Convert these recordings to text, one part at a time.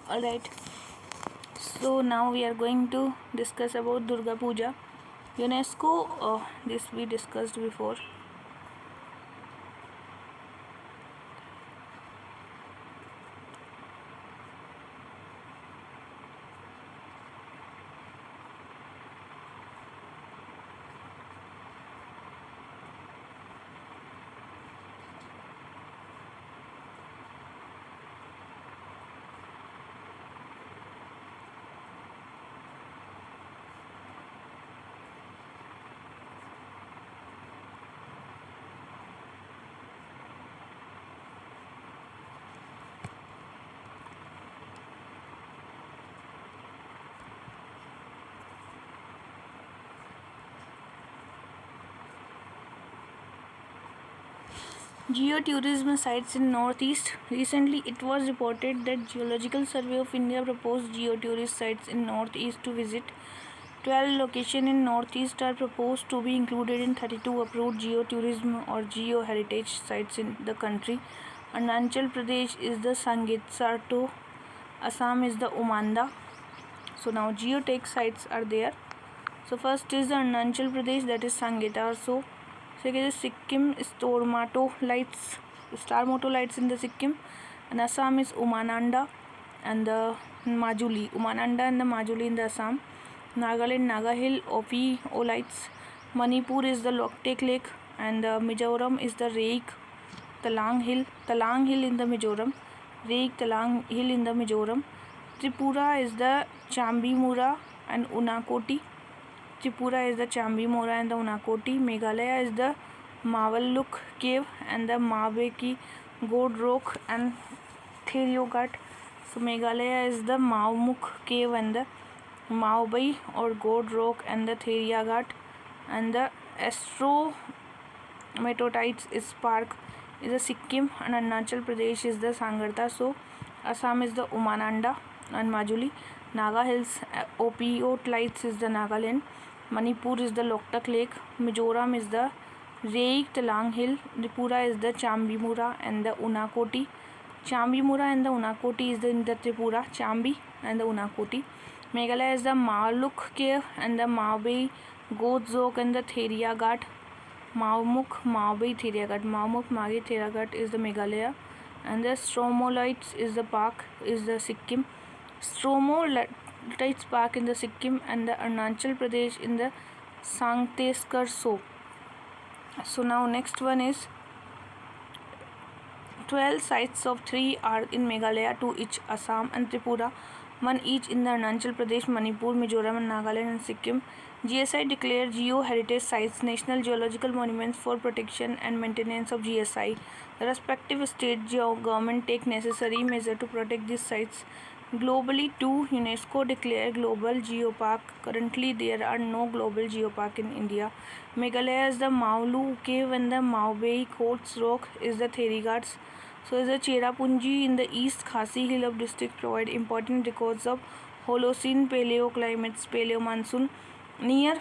Alright, so now we are going to discuss about Durga Puja. UNESCO, this we discussed before. Geotourism sites in Northeast. Recently, it was reported that Geological Survey of India proposed geotourist sites in Northeast to visit. 12 locations in Northeast are proposed to be included in 32 approved geotourism or geoheritage sites in the country. Arunachal Pradesh is the Sangetsarto, Assam is the Umanda. So now geotech sites are there. So first is the Arunachal Pradesh, that is Sangetarso. Second is Sikkim, Starmotolites in the Sikkim, and Assam is Umananda and the Majuli. Umananda and the Majuli in the Assam. Nagaland, Naga Hill, Ophiolites. Manipur is the Loktek Lake, and Mizoram is the Reik Talang Hill in the Mizoram. Reik Talang Hill in the Mizoram. Tripura is the Chambimura and Unakoti. Tripura is the Chambimura and the Unakoti. Meghalaya is the Mawalluk Cave and the Mawbeki Gold Rock and Theriogat. So Meghalaya is the Maumuk Cave and the Maobai or Gold Rock and the Theriagat, and the Astromatotites is Park is the Sikkim, and Arunachal Pradesh is the Sangarta. So Assam is the Umananda and Majuli. Naga Hills, Ophiolites is the Nagaland. Manipur is the Loktak Lake. Mizoram is the Reik Talang Hill. Tripura is the Chambimura and the Unakoti. Chambimura and the Unakoti is in the Tripura. Chambi and the Unakoti. Meghalaya is the Mawalluk Cave and the Maobai Godzok and the Theriagat. Maumuk, Maobai, Theriagat. Maumuk, Magi, Theriagat is the Meghalaya. And the Stromolites is the park is the Sikkim. Stromolites Park in the Sikkim, and the Arunachal Pradesh in the Sangteskar. So now next one is 12 sites of 3 are in Meghalaya, 2 each Assam and Tripura, 1 each in the Arunachal Pradesh, Manipur, Mizoram and Nagaland and Sikkim. GSI declared Geo Heritage Sites National Geological Monuments for protection and maintenance of GSI. The respective state government take necessary measure to protect these sites. Globally, 2 UNESCO declared Global Geopark. Currently, there are no Global Geopark in India. Meghalaya is the Maulu Cave and the Maobai Quartz Rock is the Therigats. So is the Cherrapunji in the East Khasi Hill of district provide important records of Holocene paleoclimates, paleo monsoon. Near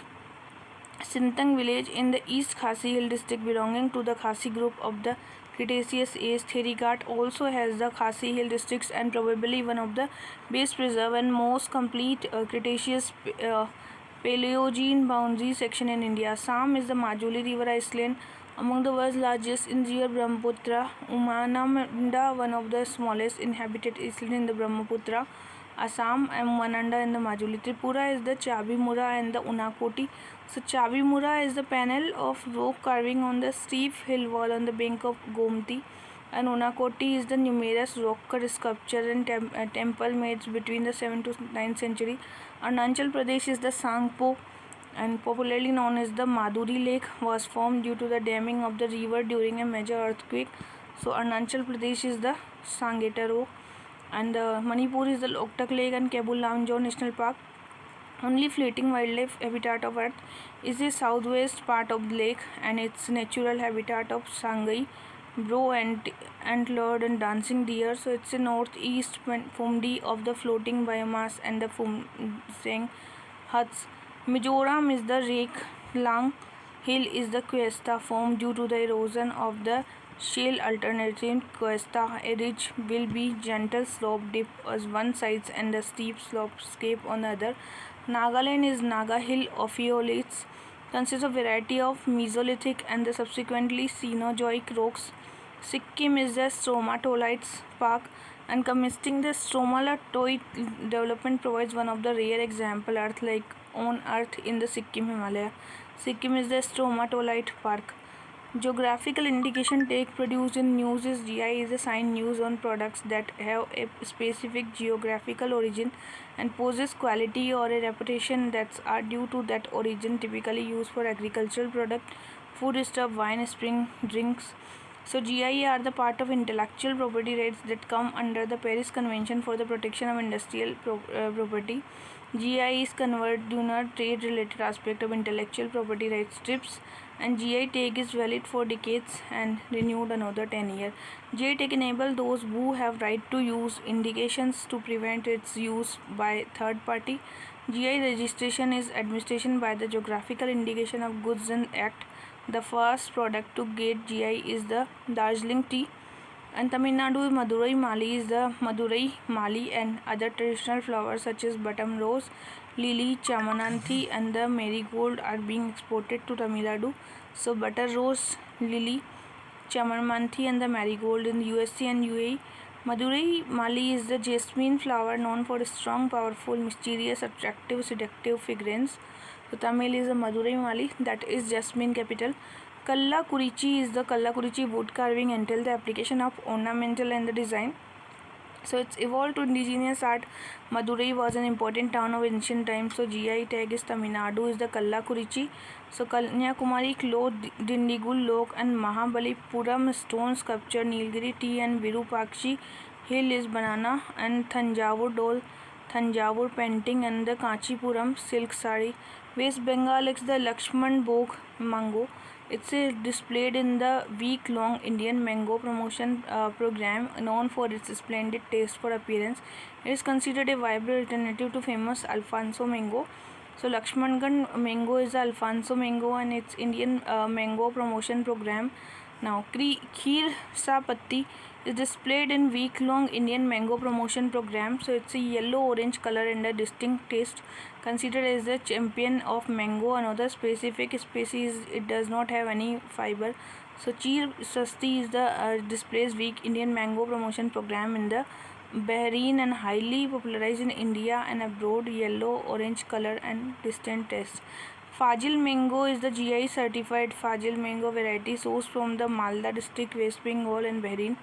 Sintang village in the East Khasi Hill district belonging to the Khasi group of the Cretaceous age. Therigat also has the Khasi Hill districts and probably one of the best preserved and most complete Cretaceous Paleogene boundary section in India. Assam is the Majuli River Island, among the world's largest in river Brahmaputra. Umananda, one of the smallest inhabited island in the Brahmaputra. Assam and Umananda in the Majuli. Tripura is the Chabimura and the Unakoti. So Chabimura is the panel of rock carving on the steep hill wall on the bank of Gomti, and Unakoti is the numerous rock cut sculpture and temple made between the 7th to 9th century. Arunachal Pradesh is the Sangpo, and popularly known as the Maduri Lake, was formed due to the damming of the river during a major earthquake. So Arunachal Pradesh is the Sangetaro, and Manipur is the Loktak Lake and Kabul Lamjau National Park. Only fleeting wildlife habitat of Earth is the southwest part of the lake, and its natural habitat of Sangai Bro and antlered and dancing deer. So it's a northeast Fumdi of the floating biomass and the Fumseng huts. Mizoram is the Rake Lang Hill is the Cuesta form due to the erosion of the shale alternative Cuesta. A ridge will be gentle slope dip on one side and a steep slope scape on the other. Nagaland is Naga Hill ophiolites consists of variety of Mesolithic and the subsequently Cenozoic rocks. Sikkim is the stromatolites park encompassing the stromatolite development provides one of the rare example earth-like on earth in the Sikkim Himalaya. Sikkim is the stromatolite park. Geographical indication take produced in news is GI is a sign news on products that have a specific geographical origin and possess quality or a reputation that are due to that origin, typically used for agricultural product, food stuff, wine, spring drinks. So GI are the part of intellectual property rights that come under the Paris Convention for the Protection of Industrial Property. GI is convergent trade related aspect of intellectual property rights TRIPS, and GI tag is valid for decades and renewed another 10 years. GI tag enable those who have right to use indications to prevent its use by third party. GI registration is administration by the Geographical Indication of Goods and Act. The first product to get GI is the Darjeeling tea. And Tamil Nadu, Madurai Mali is the Madurai Mali and other traditional flowers such as button rose, lily, chamananthi and the marigold are being exported to Tamil Nadu. So butter rose, lily, chamananthi and the marigold in the USA and UAE. Madurai Mali is the jasmine flower known for its strong, powerful, mysterious, attractive, seductive fragrance. So Tamil is the Madurai Mali, that is jasmine capital. Kallakurichi is the Kallakurichi wood carving until the application of ornamental and the design. So it's evolved to indigenous art. Madurai was an important town of ancient times. So GI tag is Tamil Nadu is the Kallakurichi. So Kanyakumari cloth, Dindigul Lok and Mahabalipuram stone sculpture, Nilgiri tea and Virupakshi hill is banana and Thanjavur doll, Thanjavur painting and the Kanchipuram silk sari. West Bengal is the Lakshman Bhog mango. It's displayed in the week-long Indian mango promotion program, known for its splendid taste for appearance. It is considered a viable alternative to famous Alfonso mango. So Lakshmangan mango is the Alfonso mango and its Indian mango promotion program. Now Kheer Sapatti is displayed in week-long Indian mango promotion program. So it's a yellow-orange color and a distinct taste. Considered as the champion of mango. Another specific species, it does not have any fiber. So Cheer Sasti is the displays week Indian mango promotion program in the Bahrain and highly popularized in India and abroad. Yellow orange color and distinct taste. Fajil mango is the GI certified Fajil mango variety sourced from the Malda district, West Bengal and Bahrain.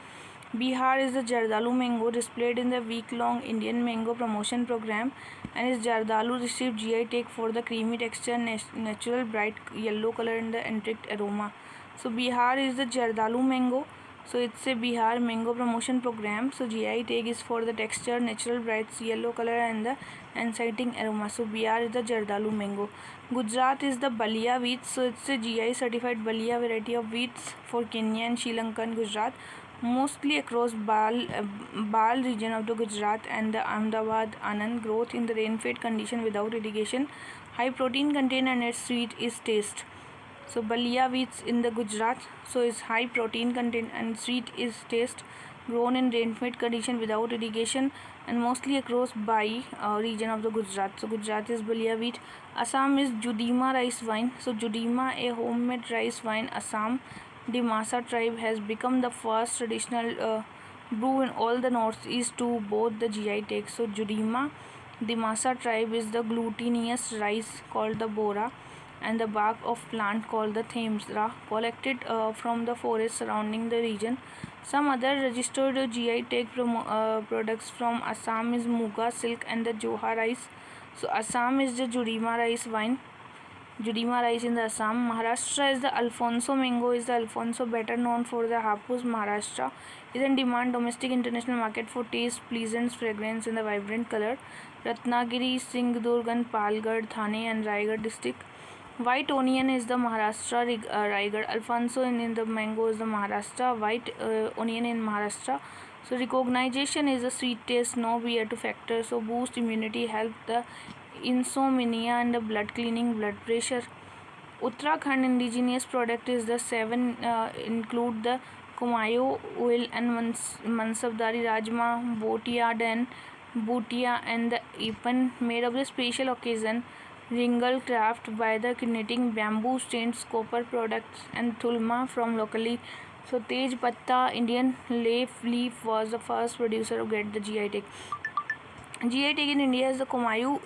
Bihar is the Jardalu mango displayed in the week-long Indian mango promotion program, and its Jardalu received GI tag for the creamy texture, natural bright yellow color and the enriched aroma. So Bihar is the Jardalu mango. So it's a Bihar mango promotion program. So GI tag is for the texture, natural bright yellow color and the exciting aroma. So Bihar is the Jardalu mango. Gujarat is the Balia wheat. So it's a GI certified Balia variety of wheats for Kenya and Sri Lanka and Gujarat. Mostly across Bal region of the Gujarat and the Ahmedabad Anand, growth in the rain-fed condition without irrigation, high protein content and its sweet is taste. So Balia wheats in the Gujarat, so is high protein content and sweet is taste, grown in rain-fed condition without irrigation and mostly across Bai region of the Gujarat. So Gujarat is Balia wheat. Assam is Judima rice wine. So Judima, a homemade rice wine. Assam Dimasa tribe has become the first traditional brew in all the northeast to both the GI tags. So Judima Dimasa tribe is the glutinous rice called the bora and the bark of plant called the thamsra collected from the forest surrounding the region. Some other registered GI tag products from Assam is Muga silk and the Joha rice. So Assam is the Judima rice wine. Judima rice in the Assam. Maharashtra is the Alfonso mango is the Alfonso, better known for the Hapus. Maharashtra is in demand domestic international market for taste, pleasant fragrance and the vibrant color. Ratnagiri, Singhdurg and Palghar, Thane and Raigad district. White onion is the Maharashtra, Raigad. Alfonso in the mango is the Maharashtra. White onion in Maharashtra. So recognition is a sweet taste, no beer to factor. So boost immunity, help the insomnia and the blood cleaning, blood pressure. Uttarakhand indigenous product is the seven include the Kumayo oil and Mansabdari Rajma, Botia Dan, Bhutia and the Ipan made of the special occasion. Ringal craft by the knitting bamboo stains copper products and Thulma from locally. So Tej Patta Indian leaf was the first producer to get the GI tag. GI tag in India is the Kumayu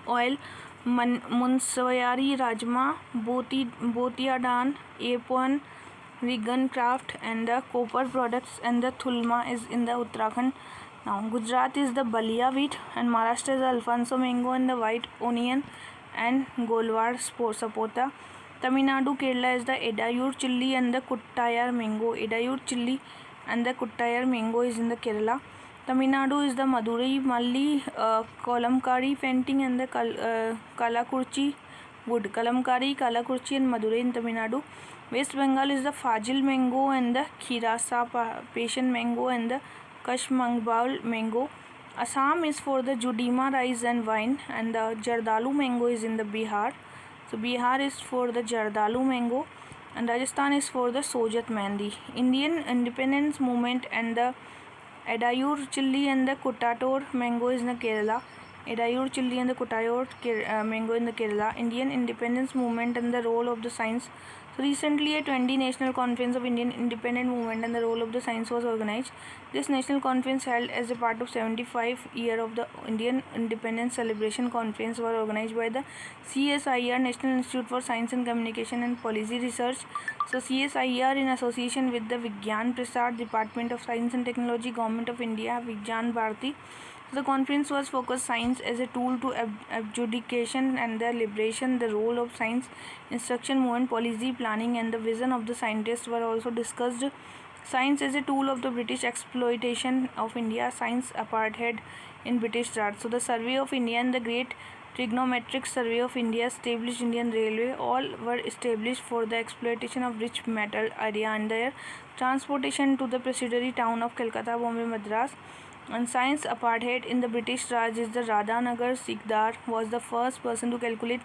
oil, Munsawari Rajma, Botiadan, Apon, Vegan craft and the copper products and the Thulma is in the Uttarakhand. Now Gujarat is the Balia wheat and Maharashtra is the Alfonso mango and the white onion and Golwar sapota. Tamil Nadu, Kerala is the Edayur chilli and the Kuttayar mango. Edayur chilli and the Kuttayar mango is in the Kerala. Tamil Nadu is the Madurai Malli, Kalamkari painting and the Kalakurchi wood. Kalamkari, Kalakurchi and Madurai in Tamil Nadu. West Bengal is the Fajil mango and the Khirasa Passion mango and the Kashmangbal mango. Assam is for the Judima rice and wine and the Jardalu mango is in the Bihar. So Bihar is for the Jardalu mango and Rajasthan is for the Sojat Mehndi. Indian independence movement and the Edayur chilli and the Kuttator mango is in the Kerala. Edayur chilli and the Kuttator mango in the Kerala. Indian independence movement and the role of the science. So recently a 20 National Conference of Indian Independent Movement and the role of the science was organized. This national conference held as a part of 75 year of the Indian Independence Celebration Conference was organized by the CSIR National Institute for Science and Communication and Policy Research. So CSIR in association with the Vigyan Prasad Department of Science and Technology Government of India Vigyan Bharati. The conference was focused science as a tool to adjudication and the liberation. The role of science, instruction movement, policy planning and the vision of the scientists were also discussed. Science as a tool of the British exploitation of India, science apartheid in British Raj. So the Survey of India and the Great Trigonometric Survey of India established Indian Railway. All were established for the exploitation of rich metal area and their transportation to the subsidiary town of Calcutta, Bombay, Madras. And science apartheid in the British Raj is the Radhanagar Sikdar was the first person to calculate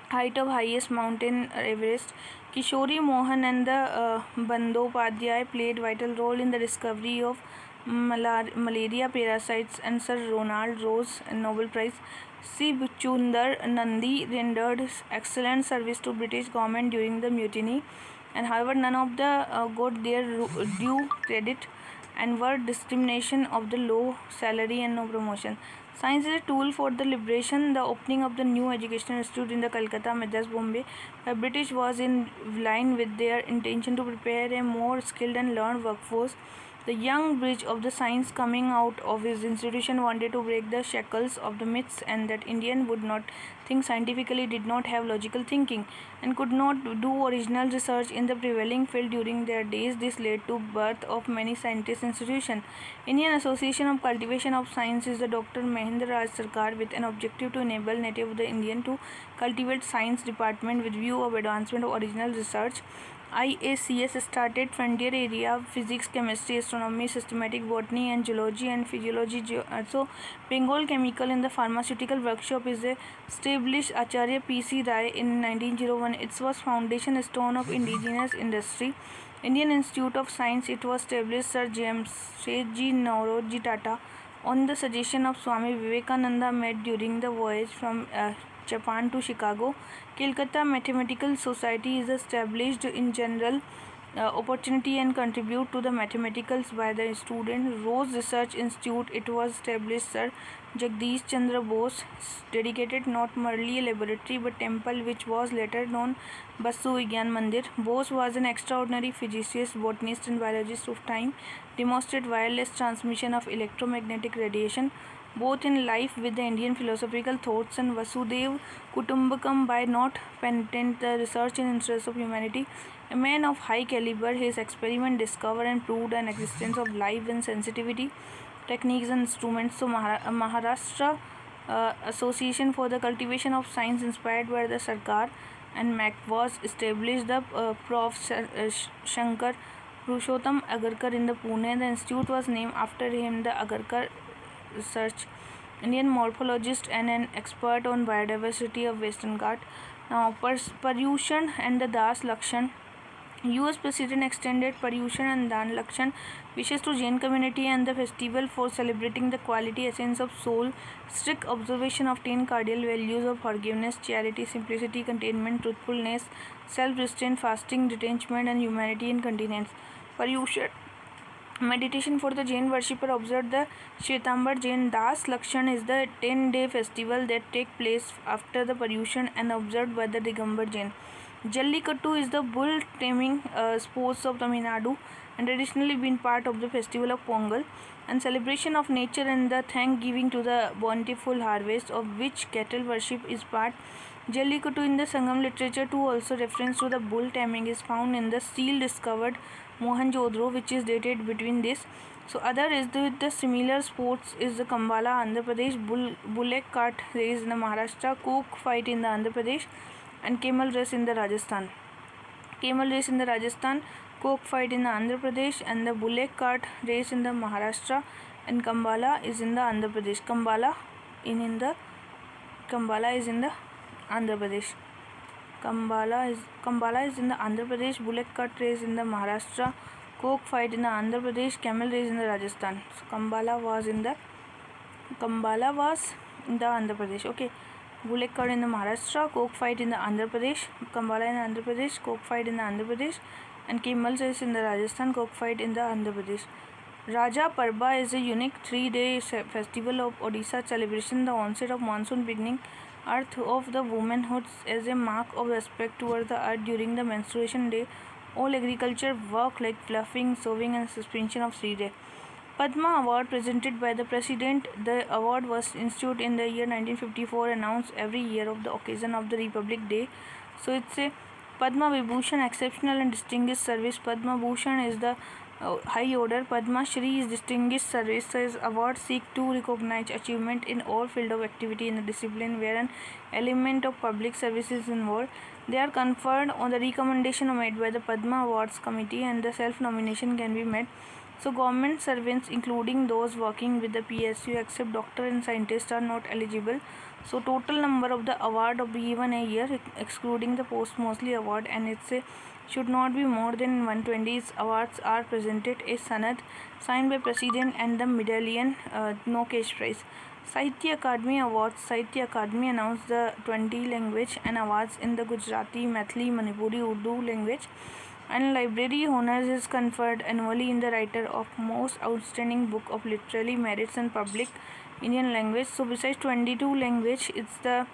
height of highest mountain Everest. Kishori Mohan and the Bandopadhyay played vital role in the discovery of malaria parasites and Sir Ronald Rose Nobel Prize. C. Buchundar Nandi rendered excellent service to British government during the mutiny and however none of the got their due credit and were discrimination of the low salary and no promotion. Science is a tool for the liberation. The opening of the new educational institute in the Calcutta, Madras, Bombay by British was in line with their intention to prepare a more skilled and learned workforce. The young bridge of the science coming out of his institution wanted to break the shackles of the myths and that Indian would not think scientifically, did not have logical thinking and could not do original research in the prevailing field during their days. This led to birth of many scientist institutions. Indian Association of Cultivation of Science is the Dr. Mahendra Raj Sarkar with an objective to enable native the Indian to cultivate science department with view of advancement of original research. IACS started frontier area physics, chemistry, astronomy, systematic botany and geology and physiology. So Bengal Chemical in the pharmaceutical workshop is established Acharya P.C. Rai in 1901. It was foundation stone of indigenous industry. Indian Institute of Science, it was established Sir James G. Nauroji Tata on the suggestion of Swami Vivekananda made during the voyage from Japan to Chicago. Calcutta Mathematical Society is established in general opportunity and contribute to the mathematicals by the student. Rose Research Institute, it was established Sir Jagdish Chandra Bose, dedicated not merely a laboratory but temple which was later known Basu Vigyan Mandir. Bose was an extraordinary physicist, botanist and biologist of time, demonstrated wireless transmission of electromagnetic radiation both in life with the Indian philosophical thoughts and Vasudev Kutumbakam by not patent the research in interest of humanity. A man of high caliber, his experiment discovered and proved an existence of life and sensitivity techniques and instruments. So Maharashtra Association for the Cultivation of Science inspired by the Sarkar and Mac was established the Prof. Shankar Purushottam Agarkar in the Pune. The institute was named after him. The Agarkar Research Indian morphologist and an expert on biodiversity of Western Ghat. Now, Paryushan and the Das Lakshan. US President extended Paryushan and Dan Lakshan wishes to Jain community and the festival for celebrating the quality essence of soul, strict observation of 10 cardinal values of forgiveness, charity, simplicity, containment, truthfulness, self-restraint, fasting, detachment, and humanity and continence. Paryushan meditation for the Jain worshipper observed the Shwetambar Jain. Das Lakshan is the 10-day festival that take place after the Paryushan and observed by the Digambar Jain. Jallikattu is the bull taming sports of Tamil Nadu and traditionally been part of the festival of Pongal and celebration of nature and the thank giving to the bountiful harvest of which cattle worship is part. Jallikattu in the Sangam literature too also reference to the bull taming is found in the seal discovered Mohenjo-daro which is dated between this. So other is the similar sports is the Kambala Andhra Pradesh, bullock cart race in the Maharashtra, cock fight in the Andhra Pradesh and camel race in the Rajasthan. Camel race in the Rajasthan, cock fight in the Andhra Pradesh and the bullock cart race in the Maharashtra and Kambala is in the Andhra Pradesh. Kambala is in the Andhra Pradesh. Kambala is in the Andhra Pradesh, bullock cart race in the Maharashtra, cock fight in the Andhra Pradesh, camel race in the Rajasthan. So Kambala was in the Andhra Pradesh. Okay. Bullock cart in the Maharashtra, cock fight in the Andhra Pradesh, Kambala in the Andhra Pradesh, cock fight in the Andhra Pradesh, and camel race in the Rajasthan, cock fight in the Andhra Pradesh. Raja Parba is a unique 3-day festival of Odisha celebration, the onset of monsoon beginning, earth of the womanhood as a mark of respect towards the earth during the menstruation day. All agriculture work like fluffing, sowing, and suspension of seed. Padma Award presented by the President. The award was instituted in the year 1954, announced every year of the occasion of the Republic Day. So it's a Padma Vibhushan, exceptional and distinguished service. Padma Bhushan is the high order. Padma Shri is distinguished services. Awards seek to recognize achievement in all field of activity in a discipline where an element of public service is involved. They are conferred on the recommendation made by the Padma Awards Committee and the self-nomination can be made. So government servants including those working with the PSU except doctor and scientists are not eligible. So total number of the award of given a year excluding the postmostly award and it's a should not be more than 120. Awards are presented a sanad signed by president and the medallion no cash prize. Sahitya Akademi Awards. Sahitya Akademi announced the 20 language and awards in the Gujarati, Maithili, Manipuri, Urdu language. And library honors is conferred annually in the writer of most outstanding book of literary merits and public Indian language. So besides 22 language, it's the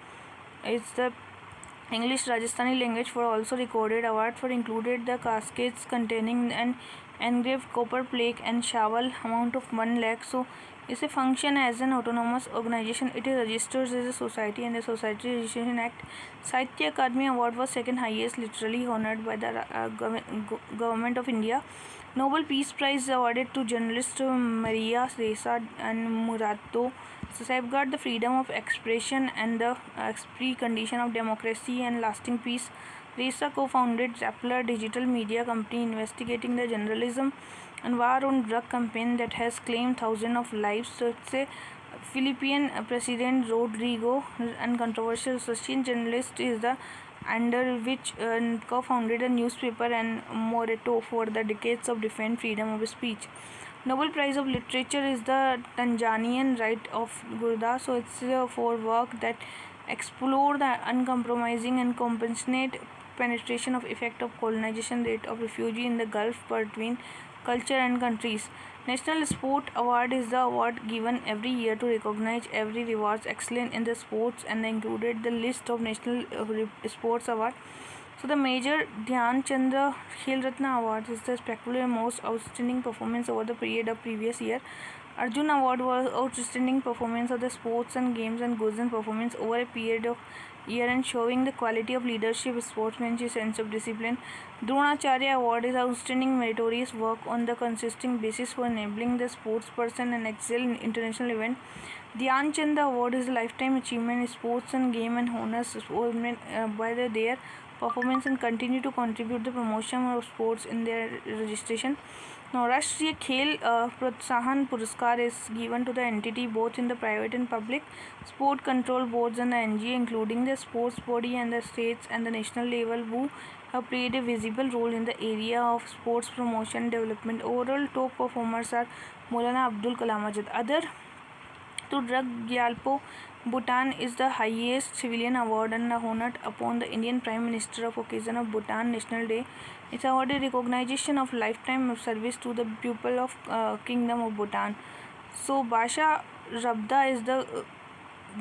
English Rajasthani language for also recorded. Award for included the caskets containing an engraved copper plate and shawl amount of 1 lakh. So it's a function as an autonomous organization. It is registered as a society and the Society Registration Act. Sahitya Akademi Award was second highest literally honored by the government of India. Nobel Peace Prize awarded to journalists Maria Ressa and Murado to safeguard the freedom of expression and the precondition of democracy and lasting peace. Ressa co-founded Rappler digital media company investigating the journalism and war on drug campaign that has claimed thousands of lives. So it's a Philippine President Rodrigo and controversial Russian journalist is the under which co-founded a newspaper and Moreto for the decades of defend freedom of speech. Nobel Prize of Literature is the Tanzanian right of Gurda. So it's for work that explore the uncompromising and compassionate penetration of effect of colonization rate of refugee in the Gulf between culture and countries. National Sport Award is the award given every year to recognize every rewards excellence in the sports and included the list of national sports award. So the Major Dhyan Chandra Khel Ratna Award is the spectacular most outstanding performance over the period of previous year. Arjun Award was outstanding performance of the sports and games and goods and performance over a period of year and showing the quality of leadership, sportsmanship, sense of discipline. Dronacharya Award is outstanding meritorious work on the consistent basis for enabling the sports person and excel in international event. Dhyan Chand Award is a lifetime achievement in sports and game and honors sportsmen by their performance and continue to contribute the promotion of sports in their registration. Now, Rashtriya Khel Protsahan Puraskar is given to the entity both in the private and public sport control boards and the NGA, including the sports body and the states and the national level, who have played a visible role in the area of sports promotion development. Overall, top performers are Maulana Abdul Kalam Azad. Other to Drug Gyalpo, Bhutan is the highest civilian award and honored upon the Indian Prime Minister of occasion of Bhutan National Day. It's awarded recognition of lifetime of service to the people of Kingdom of Bhutan. So Basha Rabda is the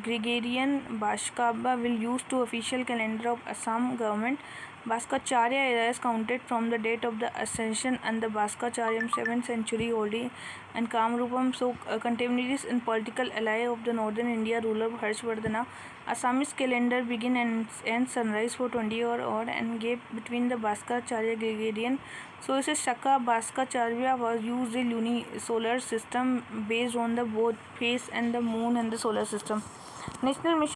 Gregorian Bashkaba will use to official calendar of Assam government. Bhaskacharya era is counted from the date of the ascension and the Bhaskacharyam 7th century OD and Kamrupam. So contemporaries and political ally of the northern India ruler Harshvardhana. Assamese calendar begin and end sunrise for 20 hour and gap between the Bhaskacharya Gregorian. So it is Shaka Bhaskacharya was used a lunisolar system based on the both phase and the moon and the solar system. National mission